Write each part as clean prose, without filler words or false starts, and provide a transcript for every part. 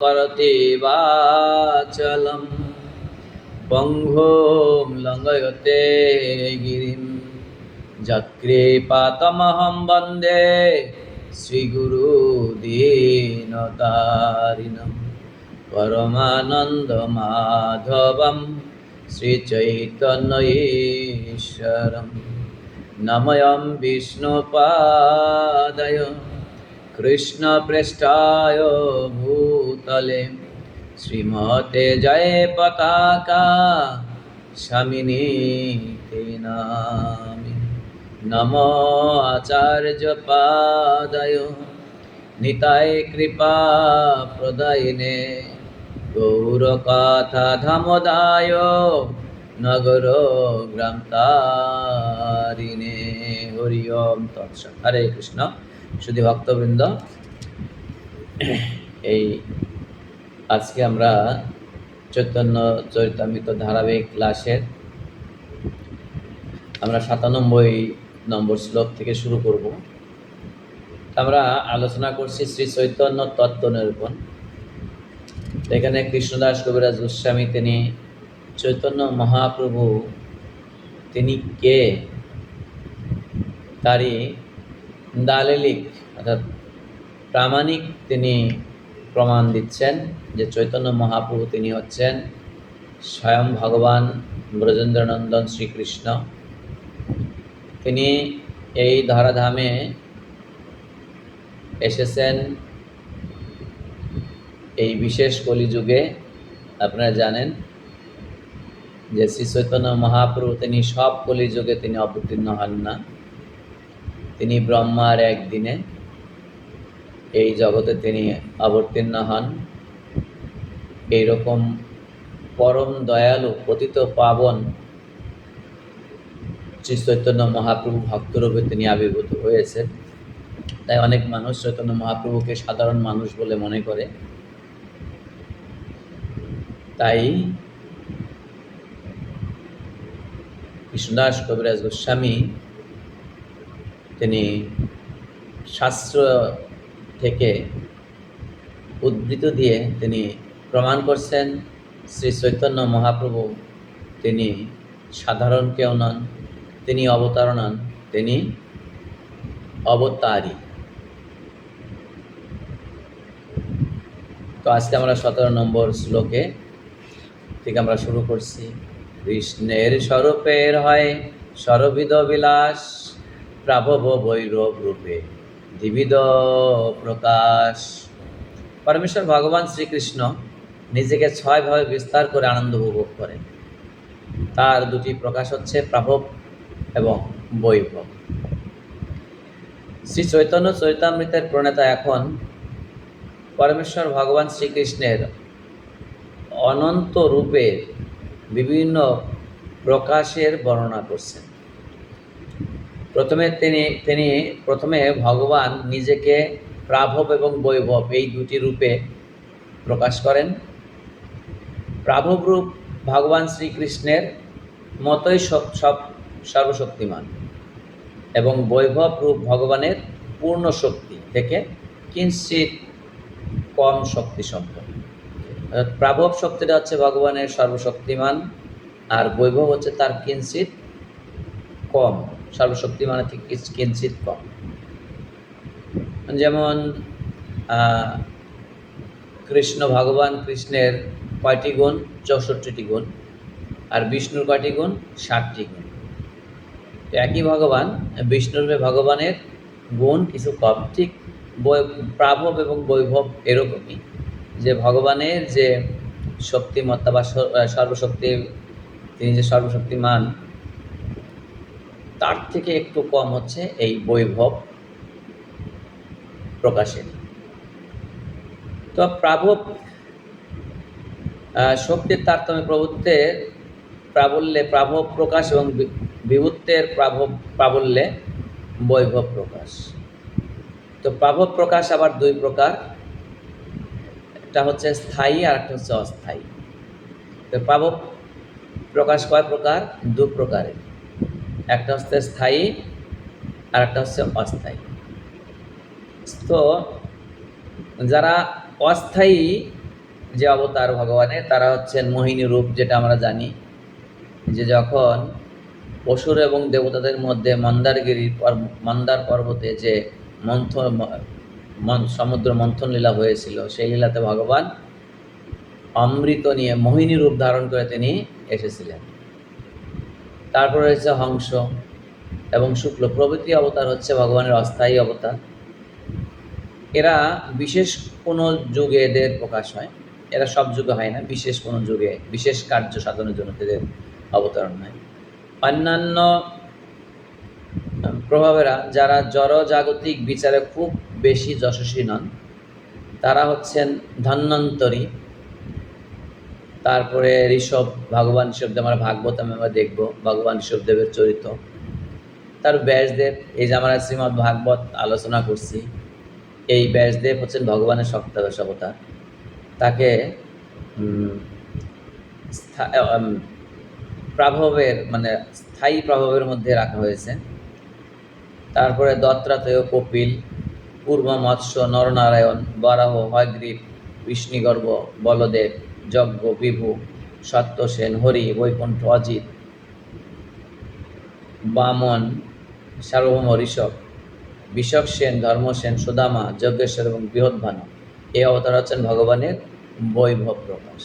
করতে বাচলম পঙ্গুম লঙ্ঘয়তে গিরিম যৎকৃপাতমহং বন্দে শ্রীগুরু দীনতারিণম পরমানন্দ মাধবম শ্রীচৈতন্য ঈশ্বরম নময়ং বিষ্ণুপাদায় কৃষ্ণ পৃষ্ঠায় ভূতলে শ্রীমতে জয় পতাকা স্বামিনীতে নামি নমো আচার্য পাদায় নিতাই কৃপা প্রদায়িনে গৌরকথা ধামদায় নগর গ্রামতারিণে। হরি ওম তৎসৎ। হরে কৃষ্ণ। শুধু ভক্তবৃন্দ, এই আজকে আমরা চৈতন্য চরিতামৃত ধারাবাহিক ক্লাসের আমরা ৯৭ নম্বর শ্লোক থেকে শুরু করব। আমরা আলোচনা করছি শ্রী চৈতন্য তত্ত্ব নিরূপণ। এখানে কৃষ্ণদাস কবিরাজ গোস্বামী তিনি চৈতন্য মহাপ্রভু তিনি কে তারই দালিলিক অর্থাৎ প্রামাণিক তিনি প্রমাণ দিচ্ছেন যে চৈতন্য মহাপ্রভু তিনি হচ্ছেন স্বয়ং ভগবান ব্রজেন্দ্রনন্দন শ্রীকৃষ্ণ। তিনি এই ধরাধামে এসেছেন এই বিশেষ কলিযুগে। আপনারা জানেন যে শ্রী চৈতন্য মহাপ্রভু তিনি সব কলিযুগে তিনি অবতীর্ণ হন না। তিনি ব্রহ্মার একদিনে এই জগতে তিনি অবতীর্ণ হন। এইরকম পরম দয়ালু পতিত পাবন শ্রী চৈতন্য মহাপ্রভু ভক্তরূপে তিনি আবির্ভূত হয়েছেন। তাই অনেক মানুষ চৈতন্য মহাপ্রভুকে সাধারণ মানুষ বলে মনে করে। তাই কৃষ্ণদাস কবিরাজ গোস্বামী তিনি শাস্ত্র থেকে উদ্ধৃত দিয়ে তিনি প্রমাণ করছেন শ্রী চৈতন্য মহাপ্রভু তিনি সাধারণ কেউ নন, তিনি অবতার নন, তিনি অবতারী। তো আজকে আমরা ১৭ নম্বর শ্লোকে থেকে আমরা শুরু করছি। কৃষ্ণের স্বরূপের হয় সর্ববিধ বিলাস, প্রাভব ভৈরব রূপে দ্বিবিধ প্রকাশ। পরমেশ্বর ভগবান শ্রীকৃষ্ণ নিজেকে ৬ ভাবে বিস্তার করে আনন্দ উপভোগ করেন। তার দুটি প্রকাশ হচ্ছে প্রাভব এবং বৈভব। শ্রী চৈতন্য চরিতামৃতের প্রণেতা এখন পরমেশ্বর ভগবান শ্রীকৃষ্ণের অনন্ত রূপের বিভিন্ন প্রকাশের বর্ণনা করছেন। প্রথমে ভগবান নিজেকে প্রাভব এবং বৈভব এই দুটি রূপে প্রকাশ করেন। প্রাভব রূপ ভগবান শ্রীকৃষ্ণের মতোই সর্বশক্তিমান এবং বৈভব রূপ ভগবানের পূর্ণ শক্তি থেকে কিঞ্চিৎ কম শক্তি সম্পন্ন। প্রাভব শক্তিটা হচ্ছে ভগবানের সর্বশক্তিমান, আর বৈভব হচ্ছে তার কিঞ্চিৎ কম, সর্বশক্তিমানের থেকে কিঞ্চিৎ কম। যেমন কৃষ্ণ ভগবান কৃষ্ণের কয়টি গুণ? ৬৪টি গুণ। আর বিষ্ণুর কয়টি গুণ? ৬০টি গুণ। একই ভগবান, বিষ্ণুরূপে ভগবানের গুণ কিছু কম। ঠিক প্রাভব এবং বৈভব এরকমই, যে ভগবানের যে শক্তিমত্তা বা সর্বশক্তি, তিনি যে সর্বশক্তিমান, তার থেকে একটু কম হচ্ছে এই বৈভব প্রকাশের। তো প্রাভব শক্তির তারতম্যে প্রভুত্বের প্রাবল্যে প্রাভব প্রকাশ এবং বিভূত্বের প্রাবল্যে বৈভব প্রকাশ। তো প্রাভব প্রকাশ আবার দুই প্রকার, একটা হচ্ছে স্থায়ী আর একটা হচ্ছে অস্থায়ী। তো প্রাভব প্রকাশ কয় প্রকার? দু প্রকারের। একটা হচ্ছে স্থায়ী আর একটা হচ্ছে অস্থায়ী। তো যারা অস্থায়ী যে অবতার ভগবানের তারা হচ্ছেন মোহিনী রূপ, যেটা আমরা জানি যে যখন অসুর এবং দেবতাদের মধ্যে মন্দার পর্বতে যে সমুদ্র মন্থন লীলা হয়েছিল, সেই লীলাতে ভগবান অমৃত নিয়ে মোহিনী রূপ ধারণ করে তিনি এসেছিলেন। তারপরে রয়েছে হংস এবং শুক্ল প্রভৃতি অবতার হচ্ছে ভগবানের অস্থায়ী অবতার। এরা বিশেষ কোনো যুগে এদের প্রকাশ হয়, এরা সব যুগে হয় না, বিশেষ কোনো যুগে বিশেষ কার্য সাধনের জন্য এদের অবতরণ হয়। অন্যান্য প্রভাবেরা যারা জড় জাগতিক বিচারে খুব বেশি যশস্বী নন, তারা হচ্ছেন ধন্বন্তরী, তারপরে ঋষভ, ভগবান ঋষভদেব, আমরা ভাগবত আমরা দেখব ভগবান ঋষভদেবের চরিত্র। তার ব্যাসদেব, এই যে আমরা শ্রীমদ্ ভাগবত আলোচনা করছি, এই ব্যাসদেব হচ্ছেন ভগবানের সপ্তাদশ অবতার। তাকে প্রাভবের মানে স্থায়ী প্রভাবের মধ্যে রাখা হয়েছে। তারপরে দত্তাত্রেয়, কপিল, পূর্ব মৎস্য, নরনারায়ণ, বরাহ, হয়গ্রীব, বিষ্ণুগর্ভ, বলদেব, যজ্ঞ, বিভু, সত্যসেন, হরি, বৈকুণ্ঠ, অজিত, বামন, সার্বভৌম, ঋষভ, বিশ্বকসেন, ধর্মসেন, সুদামা, যজ্ঞেশ্বর এবং বৃহদ্ভানু, এই অবতার হচ্ছেন ভগবানের বৈভব প্রকাশ।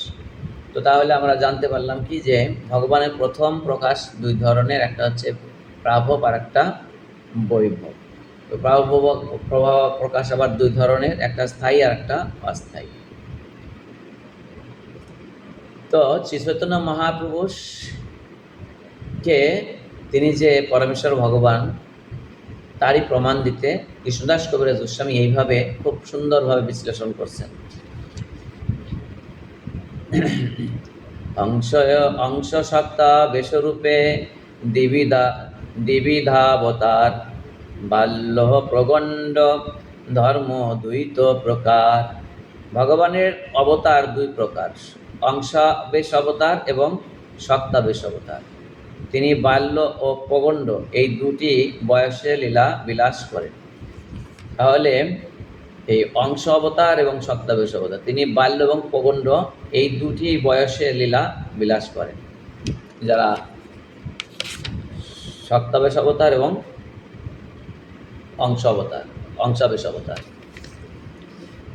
তো তাহলে আমরা জানতে পারলাম কি যে ভগবানের প্রথম প্রকাশ দুই ধরনের, একটা হচ্ছে প্রাভব আর একটা বৈভব। তো প্রাভব প্রভাব প্রকাশ আবার দুই ধরনের, একটা স্থায়ী আর একটা অস্থায়ী। তো শ্রী চৈতন্য মহাপ্রভুকে তিনি যে পরমেশ্বর ভগবান তারই প্রমাণ দিতে কৃষ্ণদাস কবিরাজ গোস্বামী এইভাবে খুব সুন্দরভাবে বিশ্লেষণ করছেন। অংশ সত্তা বেশরূপে দ্বিবিধাবতার, বাল্য প্রগণ্ড ধর্ম দ্বৈত প্রকার। ভগবানের অবতার দুই প্রকার, অংশাবেশ অবতার এবং সত্তাবেশ অবতার। তিনি বাল্য ও প্রগণ্ড এই দুটি বয়সে লীলা বিলাস করেন। তাহলে এই অংশ অবতার এবং সত্তাবেশ অবতার, তিনি বাল্য এবং প্রগণ্ড এই দুটি বয়সে লীলা বিলাস করেন। যারা সত্তাবেশ অবতার এবং অংশাবেশ অবতার।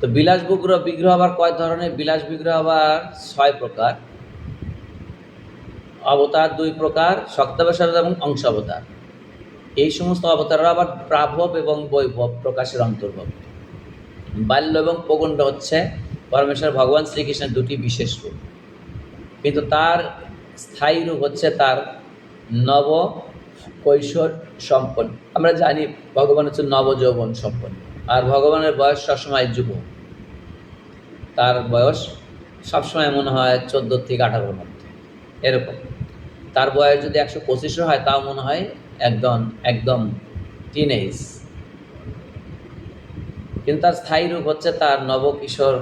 তো বিলাস বিগ্রহ আবার কয় ধরনের? বিলাস বিগ্রহ আবার 6 প্রকার, অবতার 2 প্রকার, সত্তাবেশ এবং অংশাবতার। এই সমস্ত অবতাররা আবার প্রাভব এবং বৈভব প্রকাশের অন্তর্ভুক্ত। বাল্য এবং প্রগণ্ড হচ্ছে পরমেশ্বর ভগবান শ্রীকৃষ্ণের দুটি বিশেষ রূপ, কিন্তু তার স্থায়ী রূপ হচ্ছে তার নব কৈশোর সম্পন্ন। আমরা জানি ভগবান হচ্ছে নবযৌবন সম্পন্ন, আর ভগবানের বয়স সবসময় যুব। তার বয়স সবসময় মনে হয় 14 থেকে 18-র মধ্যে এরকম। তার বয়স যদি 125 হয় তাও মনে হয় একদম টিনেজ। কিন্তু তার স্থায়ী রূপ হচ্ছে তার নবকিশোর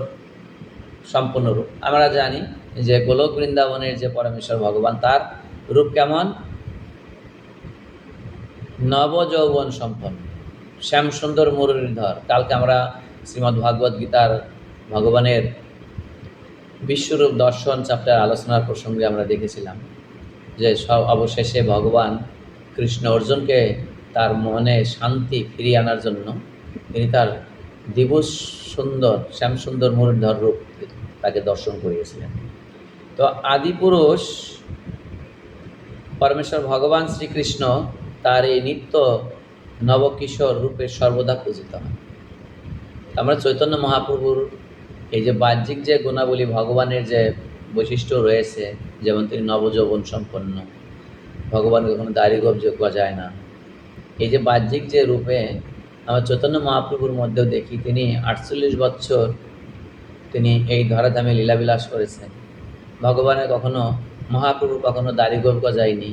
সম্পূর্ণ রূপ। আমরা জানি যে গোলক বৃন্দাবনের যে পরমেশ্বর ভগবান, তার রূপ কেমন? নবযৌবন সম্পন্ন, শ্যাম সুন্দর মুরলীধর। কালকে আমরা শ্রীমদ্ ভাগবত গীতার ভগবানের বিশ্বরূপ দর্শন চ্যাপ্টার আলোচনার প্রসঙ্গে আমরা দেখেছিলাম যে অবশেষে ভগবান কৃষ্ণ অর্জুনকে তার মনে শান্তি ফিরিয়ে আনার জন্য তিনি তার দিবস সুন্দর শ্যাম সুন্দর মুরলীধর রূপ তাকে দর্শন করিয়েছিলেন। তো আদিপুরুষ পরমেশ্বর ভগবান শ্রীকৃষ্ণ তার এই নিত্য নবকিশোর রূপে সর্বদা পূজিত হয়। আমরা চৈতন্য মহাপ্রভুর এই যে বাহ্যিক যে গুণাবলী, ভগবানের যে বৈশিষ্ট্য রয়েছে, যেমন তিনি নবযৌবন সম্পন্ন, ভগবানের কখনো দাড়ি গোঁফ গজায় না, এই যে বাহ্যিক যে রূপে আমরা চৈতন্য মহাপ্রভুর মধ্যেও দেখি, তিনি 48 বছর তিনি এই ধরাধামে লীলাবিলাস করেছেন। ভগবানের কখনো, মহাপ্রভুর কখনো দাড়ি গোঁফ গজায়নি,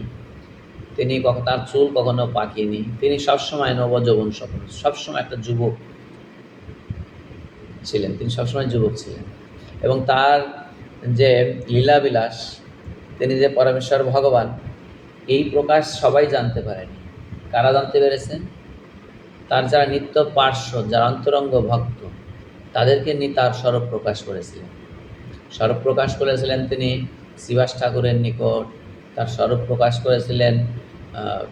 তিনি তার চুল কখনো পাকেনি, তিনি সবসময় নবযৌবন সম্পন্ন, সবসময় একটা যুবক ছিলেন, তিনি সবসময় যুবক ছিলেন। এবং তার যে লীলাবিলাস, তিনি যে পরমেশ্বর ভগবান, এই প্রকাশ সবাই জানতে পারেনি। কারা জানতে পেরেছেন? তার যারা নিত্য পার্শ্ব, যারা অন্তরঙ্গ ভক্ত, তাদেরকে নিয়ে তার স্বরূপ প্রকাশ করেছিলেন। স্বরূপ প্রকাশ করেছিলেন তিনি শ্রীবাস ঠাকুরের নিকট, তার স্বরূপ প্রকাশ করেছিলেন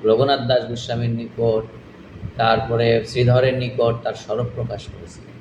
রঘুনাথ দাস গোস্বামীর নিকট, তারপরে শ্রীধরের নিকট তার স্বরূপ প্রকাশ করেছিলেন।